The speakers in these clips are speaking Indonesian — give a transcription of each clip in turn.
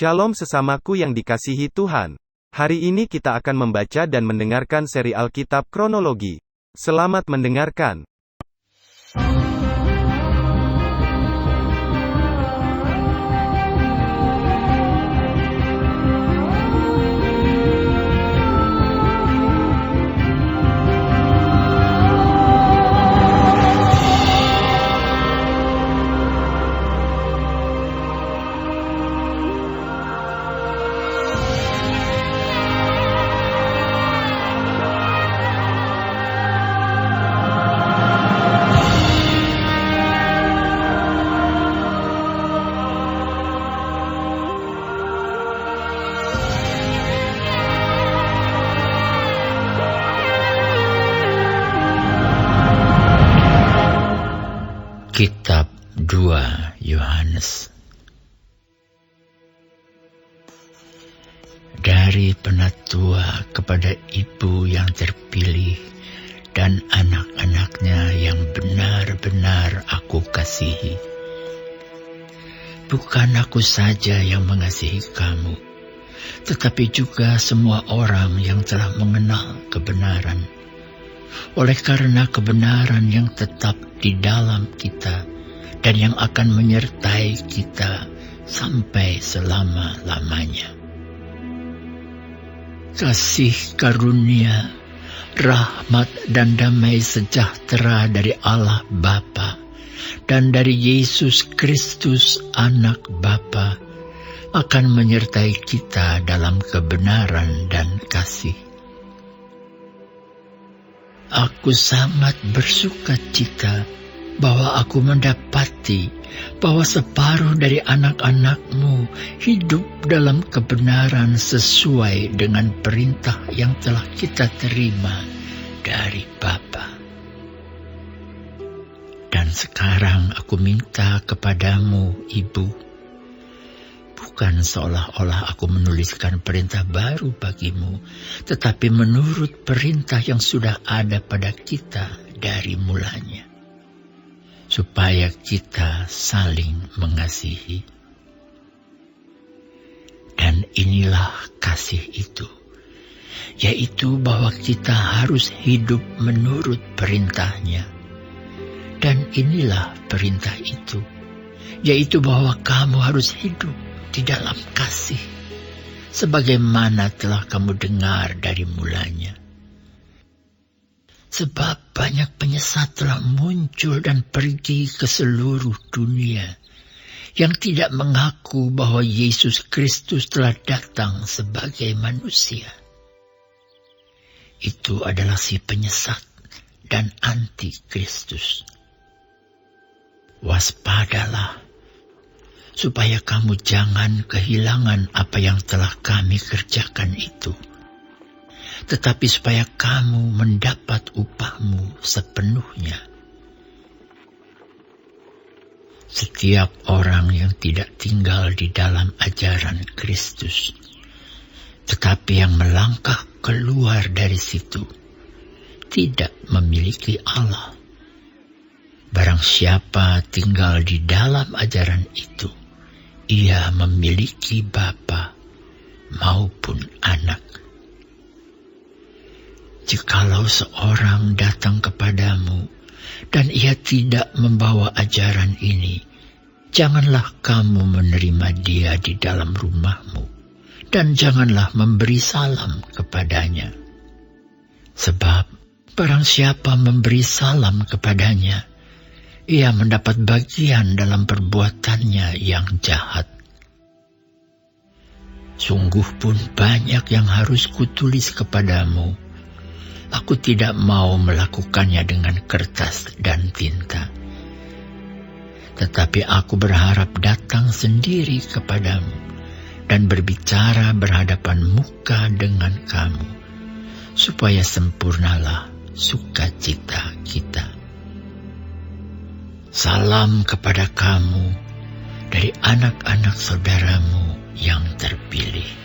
Shalom sesamaku yang dikasihi Tuhan. Hari ini kita akan membaca dan mendengarkan seri Alkitab Kronologi. Selamat mendengarkan. Kitab 2 Yohanes. Dari penatua kepada ibu yang terpilih dan anak-anaknya yang benar-benar aku kasihi. Bukan aku saja yang mengasihi kamu, tetapi juga semua orang yang telah mengenal kebenaran. Oleh karena kebenaran yang tetap di dalam kita dan yang akan menyertai kita sampai selama-lamanya. Kasih karunia, rahmat dan damai sejahtera dari Allah Bapa dan dari Yesus Kristus Anak Bapa akan menyertai kita dalam kebenaran dan kasih. Aku sangat bersuka cita bahwa aku mendapati bahwa separuh dari anak-anakmu hidup dalam kebenaran sesuai dengan perintah yang telah kita terima dari Bapa. Dan sekarang aku minta kepadamu, Ibu, bukan seolah-olah aku menuliskan perintah baru bagimu, tetapi menurut perintah yang sudah ada pada kita dari mulanya, supaya kita saling mengasihi. Dan inilah kasih itu, yaitu bahwa kita harus hidup menurut perintahnya. Dan inilah perintah itu, yaitu bahwa kamu harus hidup di dalam kasih, sebagaimana telah kamu dengar dari mulanya. Sebab banyak penyesat telah muncul dan pergi ke seluruh dunia, yang tidak mengaku bahwa Yesus Kristus telah datang sebagai manusia. Itu adalah si penyesat dan anti-Kristus. Waspadalah, supaya kamu jangan kehilangan apa yang telah kami kerjakan itu, tetapi supaya kamu mendapat upahmu sepenuhnya. Setiap orang yang tidak tinggal di dalam ajaran Kristus, tetapi yang melangkah keluar dari situ, tidak memiliki Allah. Barang siapa tinggal di dalam ajaran itu, ia memiliki Bapa maupun Anak. Jikalau seorang datang kepadamu dan ia tidak membawa ajaran ini, janganlah kamu menerima dia di dalam rumahmu, dan janganlah memberi salam kepadanya. Sebab barang siapa memberi salam kepadanya, ia mendapat bagian dalam perbuatannya yang jahat. Sungguh pun banyak yang harus kutulis kepadamu. Aku tidak mau melakukannya dengan kertas dan tinta. Tetapi aku berharap datang sendiri kepadamu dan berbicara berhadapan muka dengan kamu, supaya sempurnalah sukacita kita. Salam kepada kamu dari anak-anak saudaramu yang terpilih.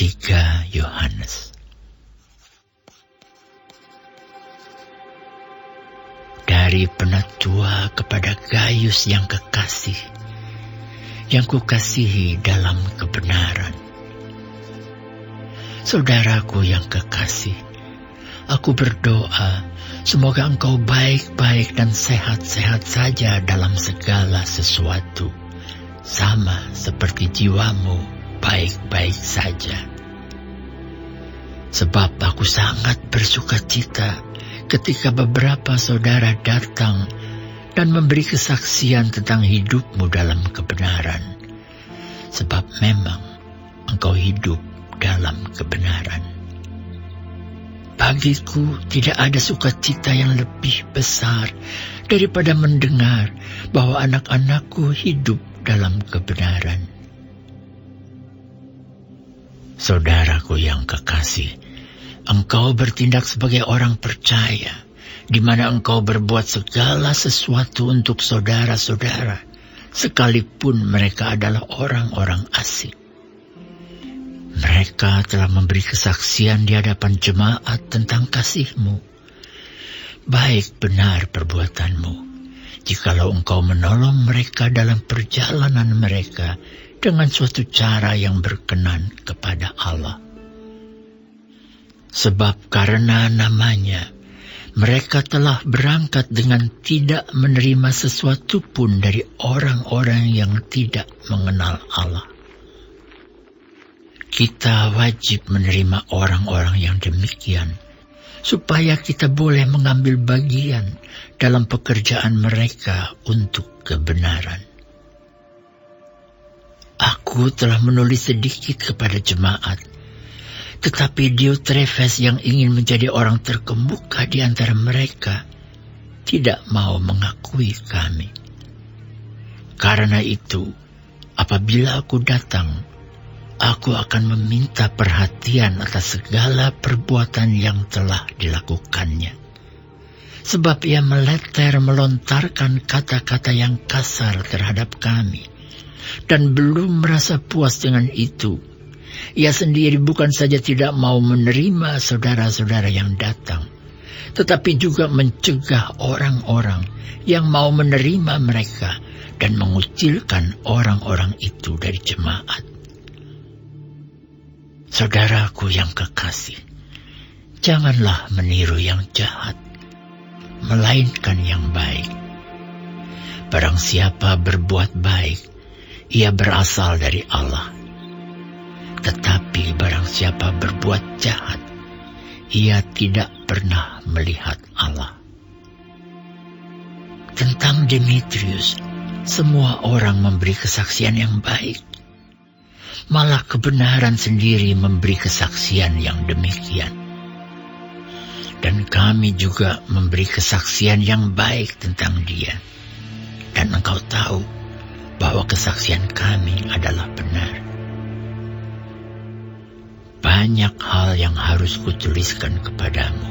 3 Yohanes. Dari penatua kepada Gaius yang kekasih, yang kukasihi dalam kebenaran. Saudaraku yang kekasih, aku berdoa semoga engkau baik-baik dan sehat-sehat saja dalam segala sesuatu, sama seperti jiwamu baik-baik saja. Sebab aku sangat bersukacita ketika beberapa saudara datang dan memberi kesaksian tentang hidupmu dalam kebenaran, sebab memang engkau hidup dalam kebenaran. Bagiku tidak ada sukacita yang lebih besar daripada mendengar bahwa anak-anakku hidup dalam kebenaran. Saudaraku yang kekasih, engkau bertindak sebagai orang percaya, di mana engkau berbuat segala sesuatu untuk saudara-saudara, sekalipun mereka adalah orang-orang asing. Mereka telah memberi kesaksian di hadapan jemaat tentang kasih-Mu. Baik benar perbuatanmu, jikalau engkau menolong mereka dalam perjalanan mereka dengan suatu cara yang berkenan kepada Allah. Sebab karena namanya, mereka telah berangkat dengan tidak menerima sesuatu pun dari orang-orang yang tidak mengenal Allah. Kita wajib menerima orang-orang yang demikian, supaya kita boleh mengambil bagian dalam pekerjaan mereka untuk kebenaran. Aku telah menulis sedikit kepada jemaat, tetapi Diotrefes yang ingin menjadi orang terkemuka di antara mereka tidak mau mengakui kami. Karena itu, apabila aku datang, aku akan meminta perhatian atas segala perbuatan yang telah dilakukannya. Sebab ia melontarkan kata-kata yang kasar terhadap kami, dan belum merasa puas dengan itu. Ia sendiri bukan saja tidak mau menerima saudara-saudara yang datang, tetapi juga mencegah orang-orang yang mau menerima mereka dan mengucilkan orang-orang itu dari jemaat. Saudaraku yang kekasih, janganlah meniru yang jahat, melainkan yang baik. Barang siapa berbuat baik, ia berasal dari Allah. Tetapi barang siapa berbuat jahat, ia tidak pernah melihat Allah. Tentang Demetrius, semua orang memberi kesaksian yang baik. Malah kebenaran sendiri memberi kesaksian yang demikian. Dan kami juga memberi kesaksian yang baik tentang dia. Dan engkau tahu bahwa kesaksian kami adalah benar. Banyak hal yang harus kutuliskan kepadamu,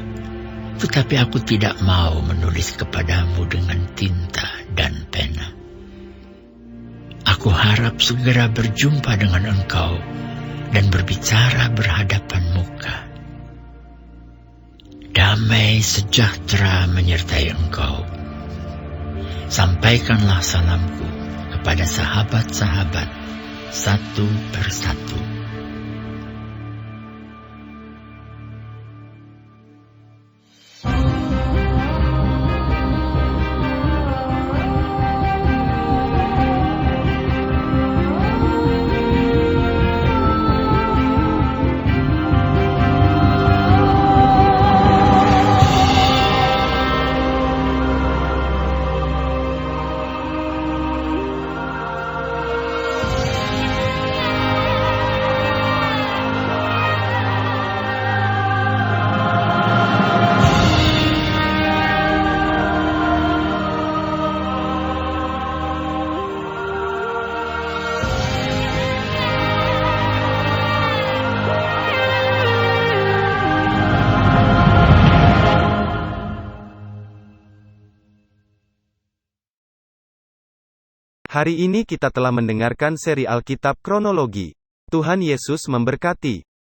tetapi aku tidak mau menulis kepadamu dengan tinta dan pena. Aku harap segera berjumpa dengan engkau dan berbicara berhadapan muka. Damai sejahtera menyertai engkau. Sampaikanlah salamku kepada sahabat-sahabat satu persatu. Hari ini kita telah mendengarkan seri Alkitab Kronologi. Tuhan Yesus memberkati.